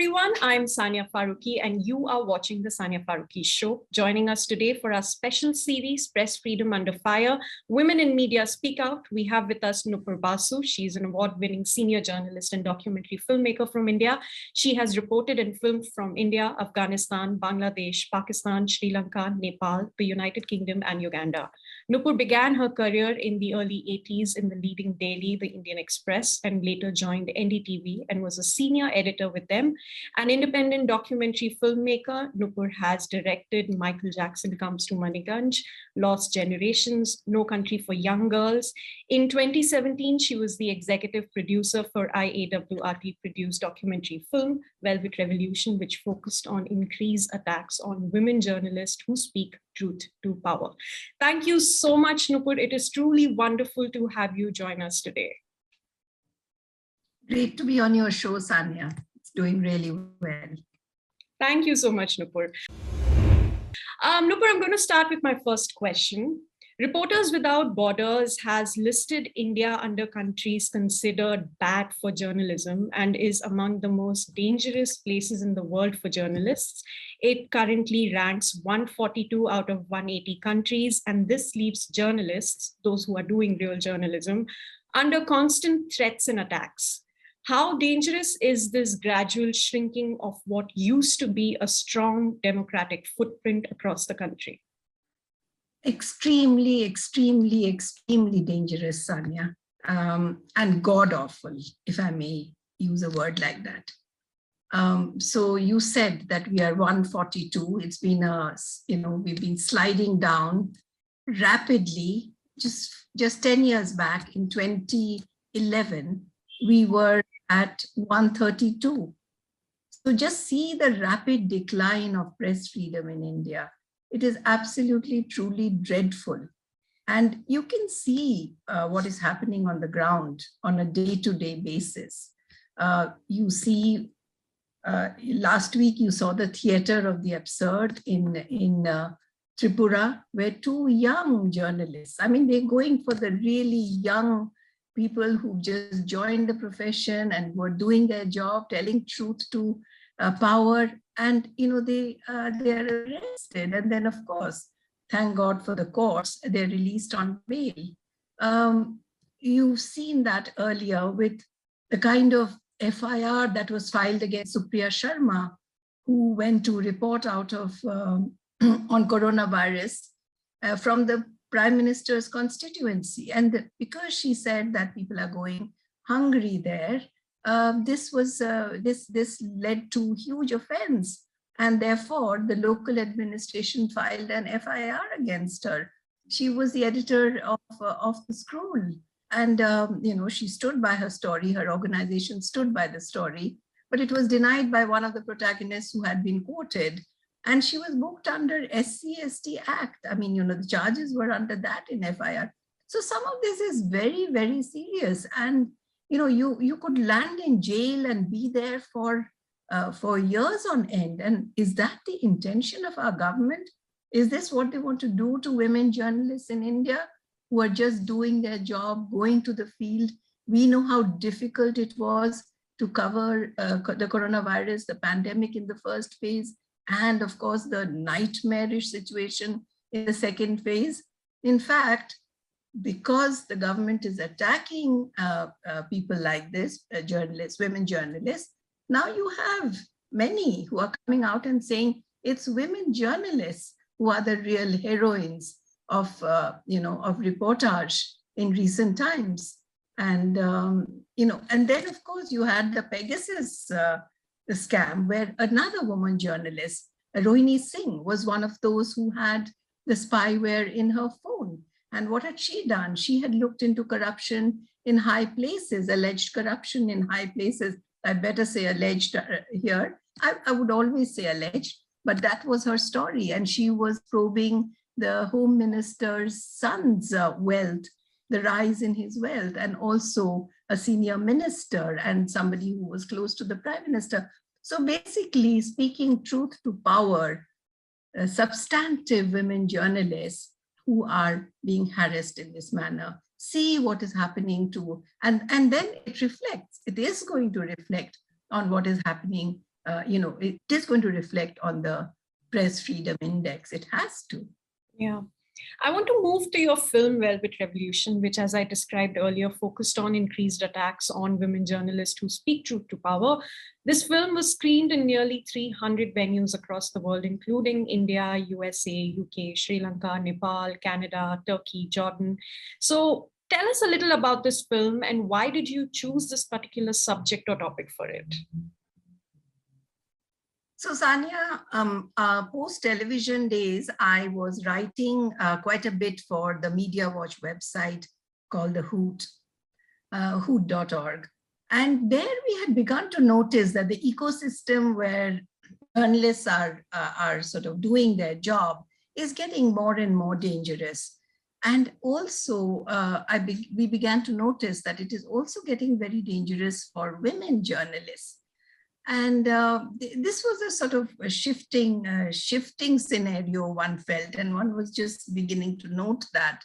everyone, I'm Sania Farooqui and you are watching the Sania Farooqui Show. Joining us today for our special series, Press Freedom Under Fire, Women in Media Speak Out, we have with us Nupur Basu. She's an award-winning senior journalist and documentary filmmaker from India. She has reported and filmed from India, Afghanistan, Bangladesh, Pakistan, Sri Lanka, Nepal, the United Kingdom and Uganda. Nupur began her career in the early 80s in the leading daily, The Indian Express, and later joined NDTV and was a senior editor with them. An independent documentary filmmaker, Nupur has directed Michael Jackson Comes to Maniganj, Lost Generations, No Country for Young Girls. In 2017, she was the executive producer for IAWRP-produced documentary film, Velvet Revolution, which focused on increased attacks on women journalists who speak truth to power. Thank you so much, Nupur. It is truly wonderful to have you join us today. Great to be on your show, Sania. It's doing really well. Thank you so much, Nupur. Nupur, I'm going to start with my first question. Reporters Without Borders has listed India under countries considered bad for journalism and is among the most dangerous places in the world for journalists. It currently ranks 142 out of 180 countries, and this leaves journalists, those who are doing real journalism, under constant threats and attacks. How dangerous is this gradual shrinking of what used to be a strong democratic footprint across the country? Extremely, extremely, extremely dangerous, Sania, and god-awful, if I may use a word like that. So you said that we are 142. It's been we've been sliding down rapidly. Just 10 years back in 2011, we were at 132. So just see the rapid decline of press freedom in India. It is absolutely, truly dreadful. And you can see what is happening on the ground on a day-to-day basis. You see, last week you saw the Theatre of the Absurd in Tripura, where two young journalists, I mean, they're going for the really young people who just joined the profession and were doing their job, telling truth to power, and they are arrested, and then of course, thank God for the courts, they're released on bail. You've seen that earlier with the kind of FIR that was filed against Supriya Sharma, who went to report out of on coronavirus from the Prime Minister's constituency, and because she said that people are going hungry there, this led to huge offense, and therefore the local administration filed an FIR against her. She was the editor of the Scroll, and she stood by her story. Her organization stood by the story, but it was denied by one of the protagonists who had been quoted, and she was booked under SC/ST Act. I mean, the charges were under that in FIR. So some of this is very, very serious, and you could land in jail and be there for years on end. And is that the intention of our government? Is this what they want to do to women journalists in India who are just doing their job, going to the field? We know how difficult it was to cover the coronavirus, the pandemic in the first phase, and of course, the nightmarish situation in the second phase. In fact, because the government is attacking people like this, journalists, women journalists, now you have many who are coming out and saying it's women journalists who are the real heroines of reportage in recent times. And and then of course you had the Pegasus the scam, where another woman journalist, Rohini Singh, was one of those who had the spyware in her phone. And what had she done? She had looked into corruption in high places, alleged corruption in high places. I better say alleged here. I would always say alleged, but that was her story. And she was probing the Home Minister's son's wealth, the rise in his wealth, and also a senior minister and somebody who was close to the Prime Minister. So basically, speaking truth to power, substantive women journalists who are being harassed in this manner, see what is happening to, and then it reflects, it is going to reflect on what is happening it is going to reflect on the Press Freedom Index. It has to. Yeah. I want to move to your film Velvet Revolution, which, as I described earlier, focused on increased attacks on women journalists who speak truth to power. This film was screened in nearly 300 venues across the world, including India, USA, UK, Sri Lanka, Nepal, Canada, Turkey, Jordan. So tell us a little about this film and why did you choose this particular subject or topic for it? So Sania, post-television days, I was writing quite a bit for the Media Watch website called the Hoot, hoot.org. And there we had begun to notice that the ecosystem where journalists are sort of doing their job is getting more and more dangerous. And also, we began to notice that it is also getting very dangerous for women journalists. And this was a sort of a shifting scenario, one felt, and one was just beginning to note that.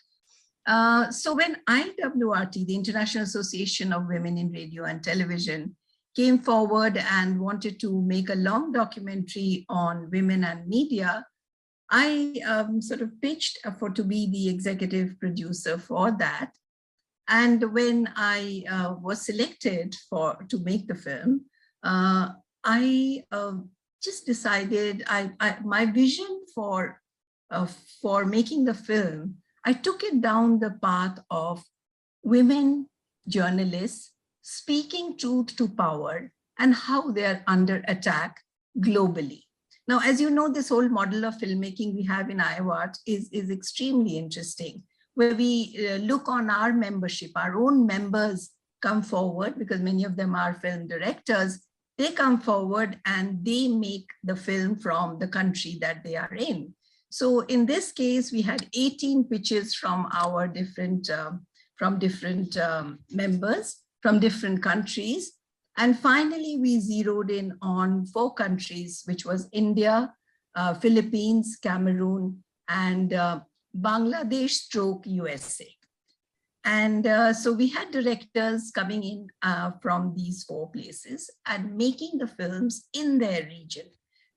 So when IWRT, the International Association of Women in Radio and Television, came forward and wanted to make a long documentary on women and media, I sort of pitched to be the executive producer for that. And when I was selected to make the film, I just decided my vision for making the film, I took it down the path of women journalists speaking truth to power and how they're under attack globally. Now, as you know, this whole model of filmmaking we have in IWAT is extremely interesting, where we look on our membership, our own members come forward, because many of them are film directors. They come forward and they make the film from the country that they are in. So in this case, we had 18 pitches from our different members from different countries. And finally, we zeroed in on 4 countries, which was India, Philippines, Cameroon, and Bangladesh/USA. And so we had directors coming in from these 4 places and making the films in their region.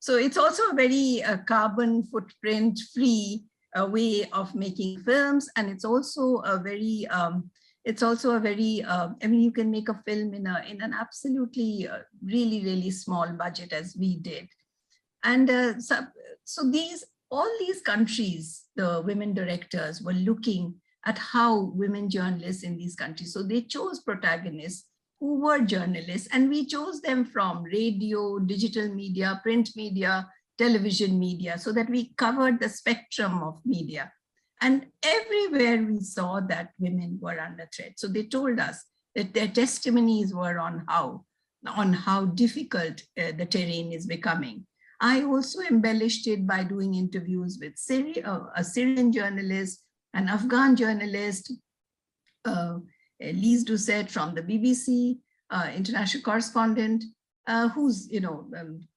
So it's also a very carbon footprint free way of making films. And it's also a very, I mean, you can make a film in an absolutely really, really small budget as we did. And so all these countries, the women directors were looking at how women journalists in these countries. So they chose protagonists who were journalists, and we chose them from radio, digital media, print media, television media, so that we covered the spectrum of media. And everywhere we saw that women were under threat. So they told us that their testimonies were on how difficult the terrain is becoming. I also embellished it by doing interviews with a Syrian journalist, an Afghan journalist, Lise Doucet from the BBC, international correspondent, who's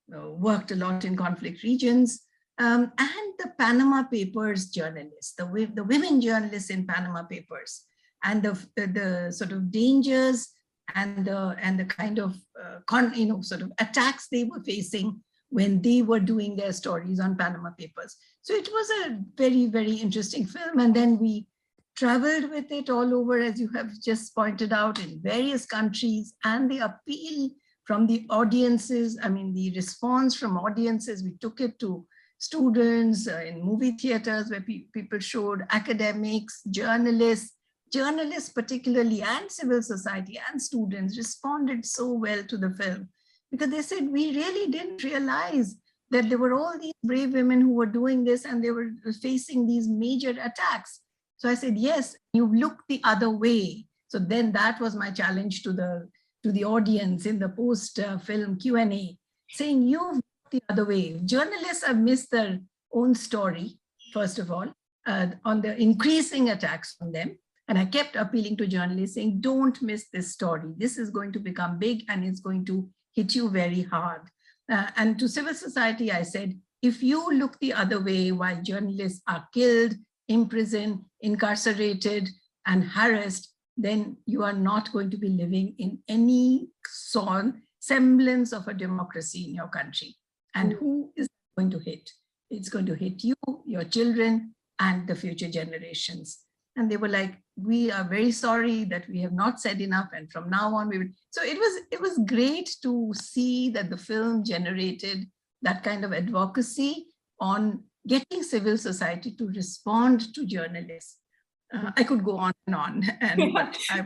worked a lot in conflict regions, and the Panama Papers journalists, the women journalists in Panama Papers, and the sort of dangers and the kind of sort of attacks they were facing when they were doing their stories on Panama Papers. So it was a very, very interesting film. And then we traveled with it all over, as you have just pointed out, in various countries, and the appeal from the audiences, I mean, the response from audiences, we took it to students in movie theaters where people showed, academics, journalists particularly, and civil society and students responded so well to the film, because they said, we really didn't realize that there were all these brave women who were doing this and they were facing these major attacks. So I said, yes, you look the other way. So then that was my challenge to the audience in the post-film Q&A, saying, you've looked the other way. Journalists have missed their own story, first of all, on the increasing attacks on them. And I kept appealing to journalists saying, don't miss this story. This is going to become big and it's going to hit you very hard. And to civil society, I said, if you look the other way while journalists are killed, imprisoned, incarcerated, and harassed, then you are not going to be living in any semblance of a democracy in your country. And who is going to hit? It's going to hit you, your children, and the future generations. And they were like, we are very sorry that we have not said enough, and from now on we will. So it was great to see that the film generated that kind of advocacy on getting civil society to respond to journalists. I could go on and on.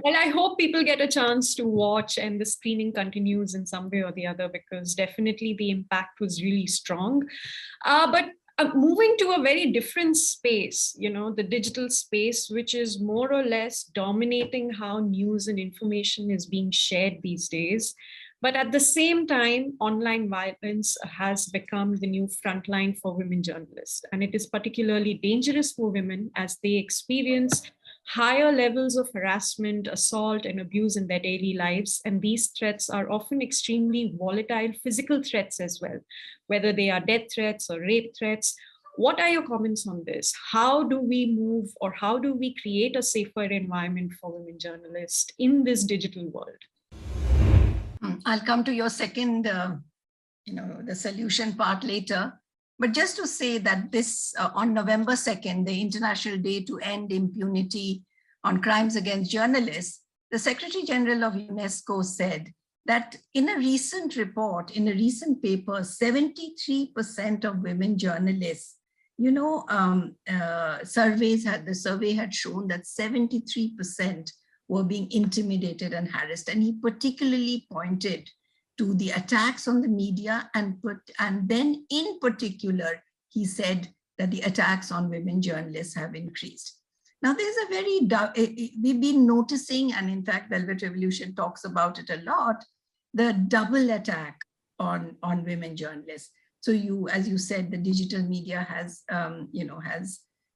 Well, I hope people get a chance to watch and the screening continues in some way or the other, because definitely the impact was really strong. But moving to a very different space, the digital space, which is more or less dominating how news and information is being shared these days. But at the same time, online violence has become the new frontline for women journalists. And it is particularly dangerous for women as they experience higher levels of harassment, assault, and abuse in their daily lives. And these threats are often extremely volatile physical threats as well, whether they are death threats or rape threats. What are your comments on this? How do we move, or how do we create a safer environment for women journalists in this digital world? I'll come to your second, the solution part later. But just to say that this, on November 2nd, the International Day to End Impunity on Crimes Against Journalists, the Secretary General of UNESCO said that in a recent report, in a recent paper, 73% of women journalists, the survey had shown that 73% were being intimidated and harassed. And he particularly pointed to the attacks on the media, and then in particular, he said that the attacks on women journalists have increased. Now there's we've been noticing, and in fact, Velvet Revolution talks about it a lot, the double attack on women journalists. So as you said, the digital media has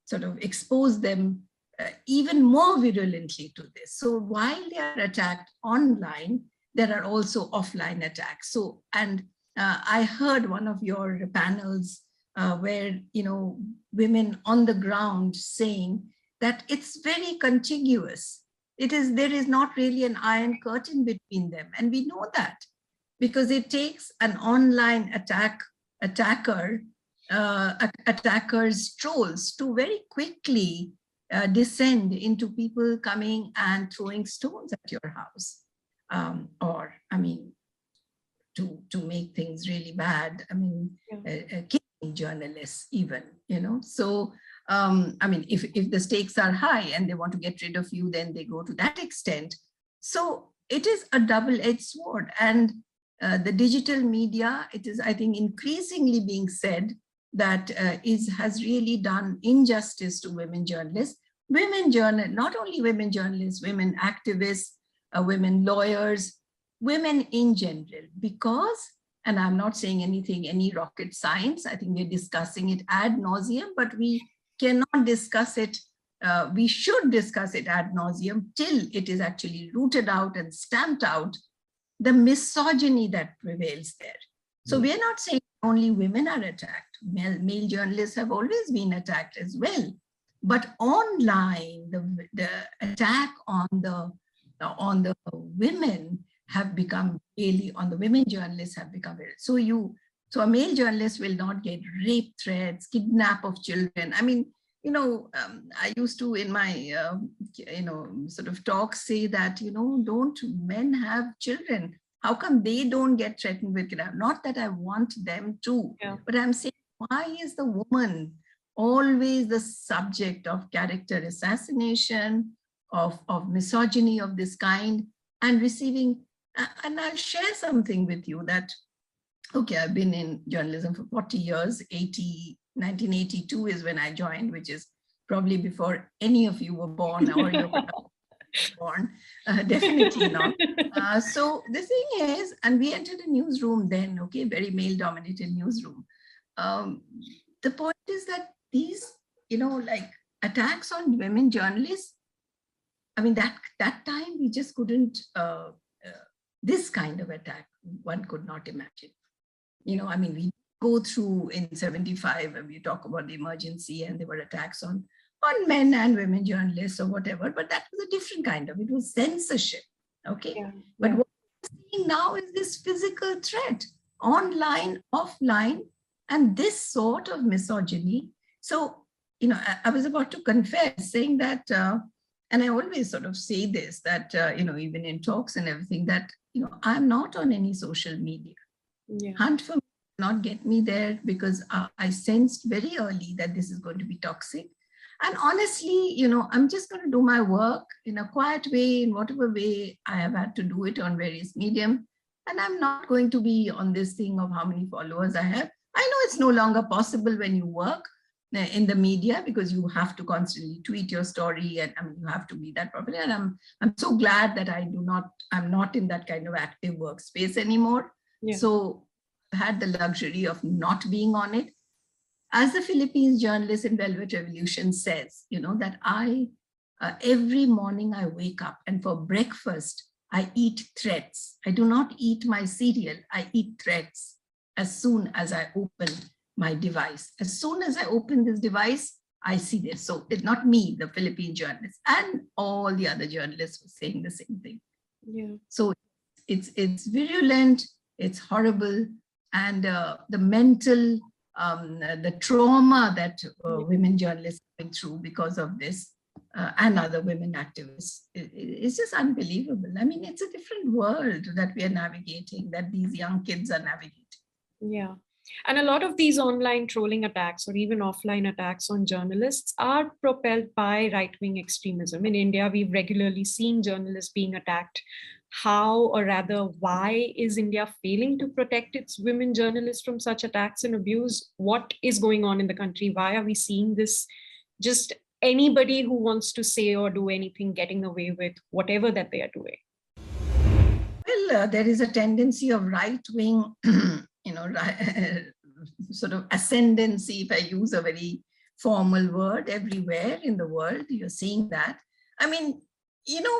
sort of exposed them even more virulently to this. So while they are attacked online, there are also offline attacks. So, and I heard one of your panels where, women on the ground saying that it's very contiguous. There is not really an iron curtain between them. And we know that because it takes an online attacker's trolls to very quickly descend into people coming and throwing stones at your house, to make things really bad. Killing journalists even, So, if the stakes are high and they want to get rid of you, then they go to that extent. So it is a double-edged sword. And the digital media, it is, I think, increasingly being said that has really done injustice to women journalists. Not only women journalists, women activists, women lawyers, women in general, because, and I'm not saying any rocket science, I think we're discussing it ad nauseum, but we cannot discuss it, we should discuss it ad nauseum till it is actually rooted out and stamped out, the misogyny that prevails there. So we're not saying only women are attacked. Male journalists have always been attacked as well. But online, the attack on the women have become really, on the women journalists have become very, so a male journalist will not get rape threats, kidnap of children. I used to in my, sort of talk say that, don't men have children? How come they don't get threatened with kidnapping? Not that I want them to, but I'm saying, why is the woman always the subject of character assassination, of misogyny of this kind, and receiving, and I'll share something with you that, okay, I've been in journalism for 40 years, 1982 is when I joined, which is probably before any of you were born or you were born, definitely not. So the thing is, and we entered a newsroom then, okay, very male-dominated newsroom. The point is that these, like attacks on women journalists, that time we just couldn't, this kind of attack, one could not imagine. We go through in 75 and we talk about the emergency and there were attacks on men and women journalists or whatever, but that was a different kind of, it was censorship, okay? But what we're seeing now is this physical threat, online, offline, and this sort of misogyny. So, I was about to confess saying that, and I always sort of say this, that, even in talks and everything, that, I'm not on any social media. Yeah. Hunt for me did not get me there, because I sensed very early that this is going to be toxic. And honestly, I'm just going to do my work in a quiet way, in whatever way I have had to do it on various medium. And I'm not going to be on this thing of how many followers I have. I know it's no longer possible when you work in the media, because you have to constantly tweet your story, and you have to be that popular. And I'm so glad that I'm not in that kind of active workspace anymore. Yeah. So I had the luxury of not being on it. As the Philippines journalist in Velvet Revolution says, that every morning I wake up and for breakfast, I eat threats. I do not eat my cereal, I eat threats as soon as I open my device. As soon as I open this device, I see this. So it's not me, the Philippine journalist, and all the other journalists were saying the same thing. Yeah. So it's virulent, it's horrible, and the mental, the trauma that women journalists are going through because of this, and other women activists, it's just unbelievable. I mean, it's a different world that we are navigating, that these young kids are navigating. Yeah. And a lot of these online trolling attacks or even offline attacks on journalists are propelled by right-wing extremism. In India, we've regularly seen journalists being attacked. How, or rather, why is India failing to protect its women journalists from such attacks and abuse? What is going on in the country? Why are we seeing this? Just anybody who wants to say or do anything getting away with whatever that they are doing? Well, there is a tendency of right-wing, sort of ascendancy, if I use a very formal word, everywhere in the world. You're seeing that. I mean,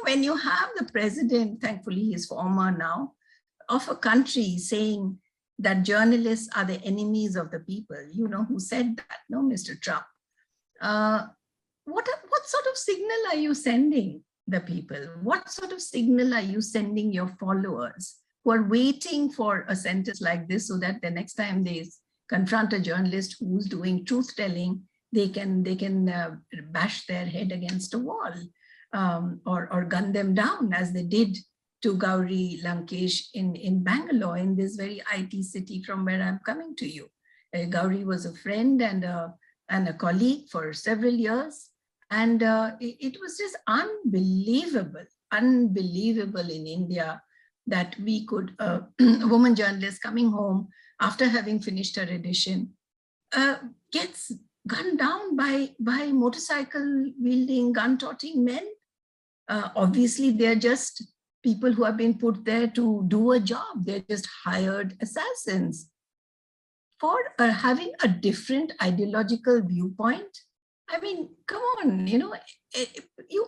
when you have the president, thankfully he's former now, of a country saying that journalists are the enemies of the people, who said that, no, Mr. Trump. What sort of signal are you sending the people? What sort of signal are you sending your followers who are waiting for a sentence like this, so that the next time they confront a journalist who's doing truth telling, they can bash their head against a wall, or gun them down, as they did to Gauri Lankesh in Bangalore, in this very IT city from where I'm coming to you. Gauri was a friend and a colleague for several years. And it was just unbelievable in India that we could, a woman journalist coming home after having finished her edition, gets gunned down by motorcycle wielding, gun-toting men. Obviously, they're just people who have been put there to do a job. They're just hired assassins for having a different ideological viewpoint. I mean, come on, you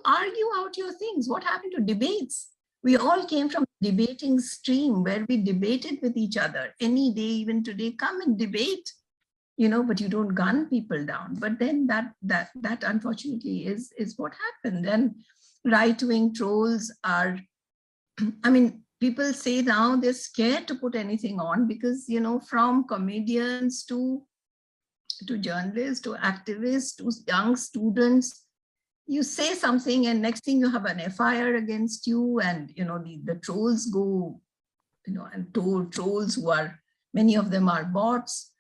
argue out your things. What happened to debates? We all came from a debating stream where we debated with each other any day, even today. Come and debate, but you don't gun people down. But then that unfortunately is what happened. And right-wing trolls are, I mean, people say now they're scared to put anything on because, from comedians to journalists, to activists, to young students, you say something and next thing you have an FIR against you, and the trolls go, and trolls who are, many of them are bots,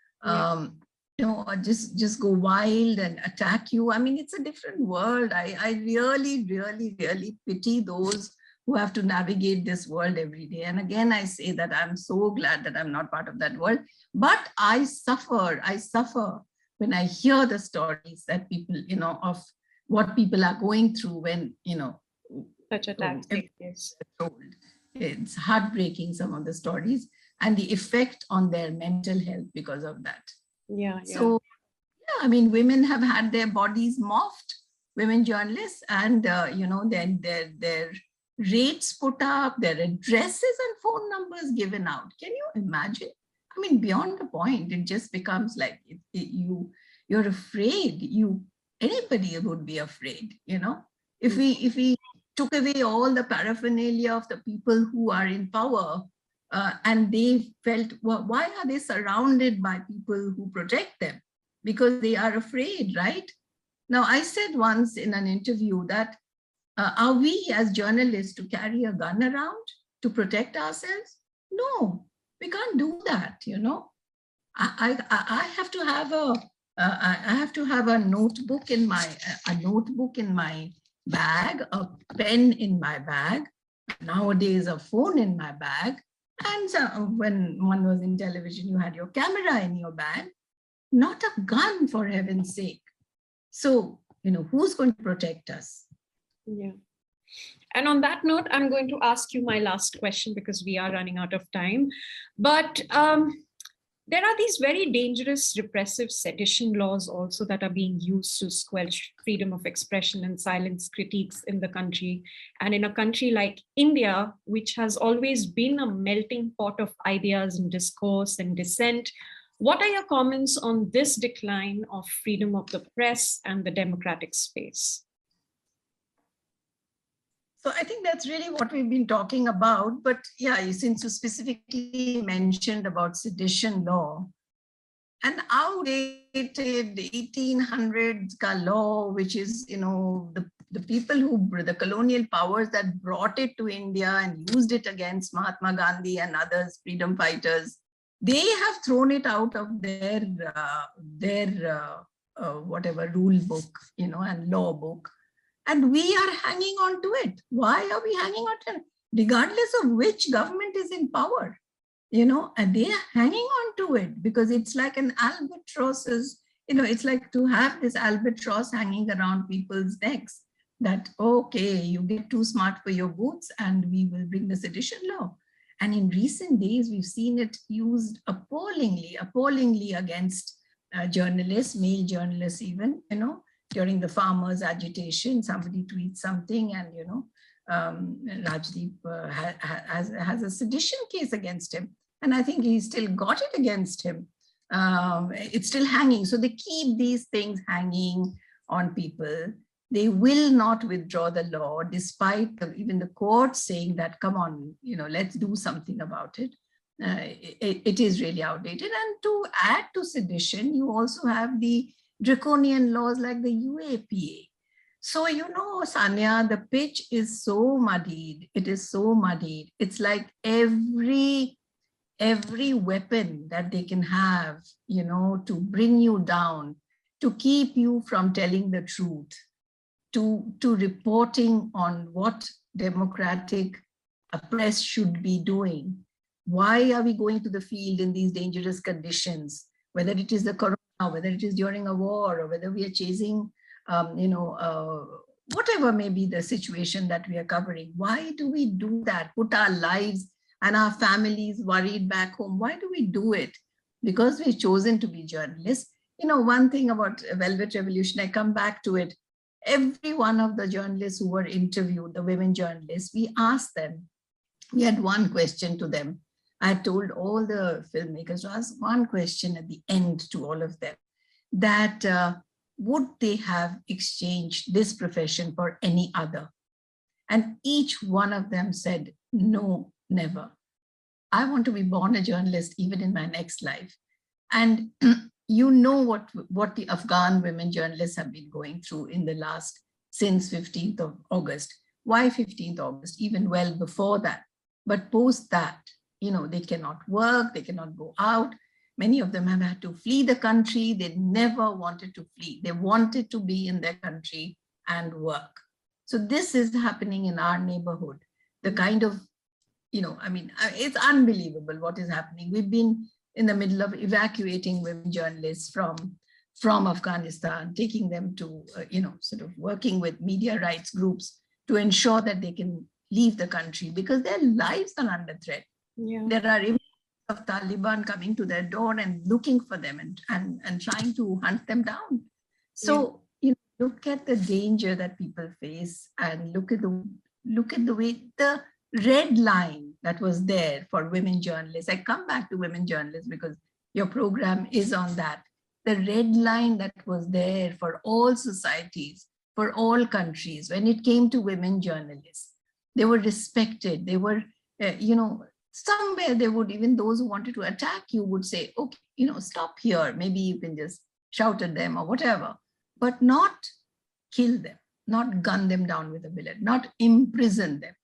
just go wild and attack you. I mean, it's a different world. I really, really, really pity those who have to navigate this world every day. And again, I say that I'm so glad that I'm not part of that world, but I suffer when I hear the stories that people, of what people are going through when, such attacks take place. It's heartbreaking, some of the stories, and the effect on their mental health because of that. Yeah. So, I mean, women have had their bodies morphed, women journalists, and, then their rates put up, their addresses and phone numbers given out. Can you imagine? I mean, beyond the point, it just becomes like you're afraid. Anybody would be afraid, If we took away all the paraphernalia of the people who are in power, and they felt, well, why are they surrounded by people who protect them? Because they are afraid, right? Now, I said once in an interview that are we as journalists to carry a gun around to protect ourselves? No, we can't do that, you know. I have to have I have to have a notebook in my bag, a pen in my bag, nowadays a phone in my bag, and when one was in television, you had your camera in your bag, not a gun, for heaven's sake. So, you know, who's going to protect us? Yeah. And on that note, I'm going to ask you my last question because we are running out of time. But there are these very dangerous repressive sedition laws also that are being used to squelch freedom of expression and silence critiques in the country. And in a country like India, which has always been a melting pot of ideas and discourse and dissent, what are your comments on this decline of freedom of the press and the democratic space? So I think that's really what we've been talking about. But yeah, since you specifically mentioned about sedition law, an outdated 1800s law, which is, you know, the people who, the colonial powers that brought it to India and used it against Mahatma Gandhi and others, freedom fighters, they have thrown it out of their whatever rule book, you know, and law book. And we are hanging on to it. Why are we hanging on to it? Regardless of which government is in power, you know, and they are hanging on to it because it's like an albatross is, you know, it's like to have this albatross hanging around people's necks that, okay, you get too smart for your boots and we will bring the sedition law. And in recent days, we've seen it used appallingly against journalists, male journalists even, you know, during the farmers' agitation, somebody tweets something and, you know, Rajdeep has a sedition case against him. And I think he's still got it against him. It's still hanging. So they keep these things hanging on people. They will not withdraw the law, despite even the court saying that, come on, you know, let's do something about it. It is really outdated. And to add to sedition, you also have the draconian laws like the UAPA. So, you know, Sanya, the pitch is so muddied. It is so muddied. It's like every weapon that they can have, you know, to bring you down, to keep you from telling the truth, to reporting on what democratic press should be doing. Why are we going to the field in these dangerous conditions? Whether it is the corona, whether it is during a war, or whether we are chasing, you know, whatever may be the situation that we are covering. Why do we do that? Put our lives and our families worried back home. Why do we do it? Because we've chosen to be journalists. You know, one thing about Velvet Revolution, I come back to it. Every one of the journalists who were interviewed, the women journalists, we asked them, we had one question to them. I told all the filmmakers to ask one question at the end to all of them, that would they have exchanged this profession for any other? And each one of them said, no, never. I want to be born a journalist even in my next life. And you know what the Afghan women journalists have been going through in the last, since 15th of August. Why 15th August? Even well before that. But post that, you know, they cannot work, they cannot go out. Many of them have had to flee the country. They never wanted to flee. They wanted to be in their country and work. So this is happening in our neighborhood. The kind of, you know, I mean, it's unbelievable what is happening. We've been in the middle of evacuating women journalists from Afghanistan, taking them to, you know, sort of working with media rights groups to ensure that they can leave the country because their lives are under threat. Yeah. There are images of Taliban coming to their door and looking for them and trying to hunt them down. So, you know, look at the danger that people face and look at the way the red line that was there for women journalists. I come back to women journalists because your program is on that. The red line that was there for all societies, for all countries, when it came to women journalists, they were respected. They were, you know, somewhere they would, even those who wanted to attack you would say, okay, stop here. Maybe you can just shout at them or whatever, but not kill them, not gun them down with a bullet, not imprison them.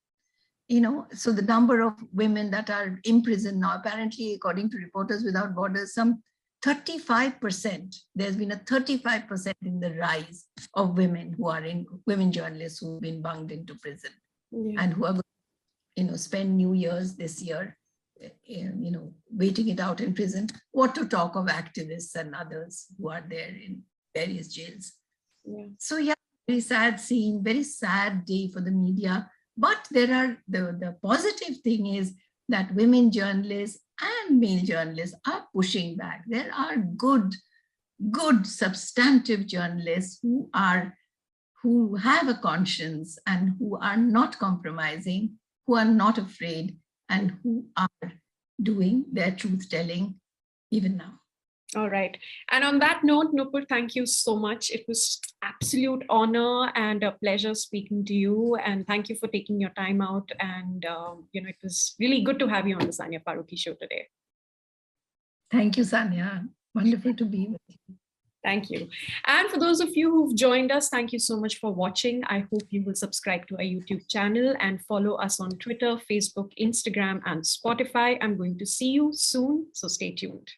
So the number of women that are imprisoned now, apparently, according to Reporters Without Borders, some 35%, there's been a 35% in the rise of women journalists who've been bunged into prison, and who are going to spend New Year's this year, waiting it out in prison. What to talk of activists and others who are there in various jails. So yeah, very sad scene, very sad day for the media. But the positive thing is that women journalists and male journalists are pushing back. There are good, substantive journalists who have a conscience and who are not compromising, who are not afraid, and who are doing their truth-telling even now. All right. And on that note, Nupur, thank you so much. It was absolute honor and a pleasure speaking to you. And thank you for taking your time out. And, it was really good to have you on the Sania Farooqui show today. Thank you, Sania. Wonderful to be with you. Thank you. And for those of you who've joined us, thank you so much for watching. I hope you will subscribe to our YouTube channel and follow us on Twitter, Facebook, Instagram, and Spotify. I'm going to see you soon, so stay tuned.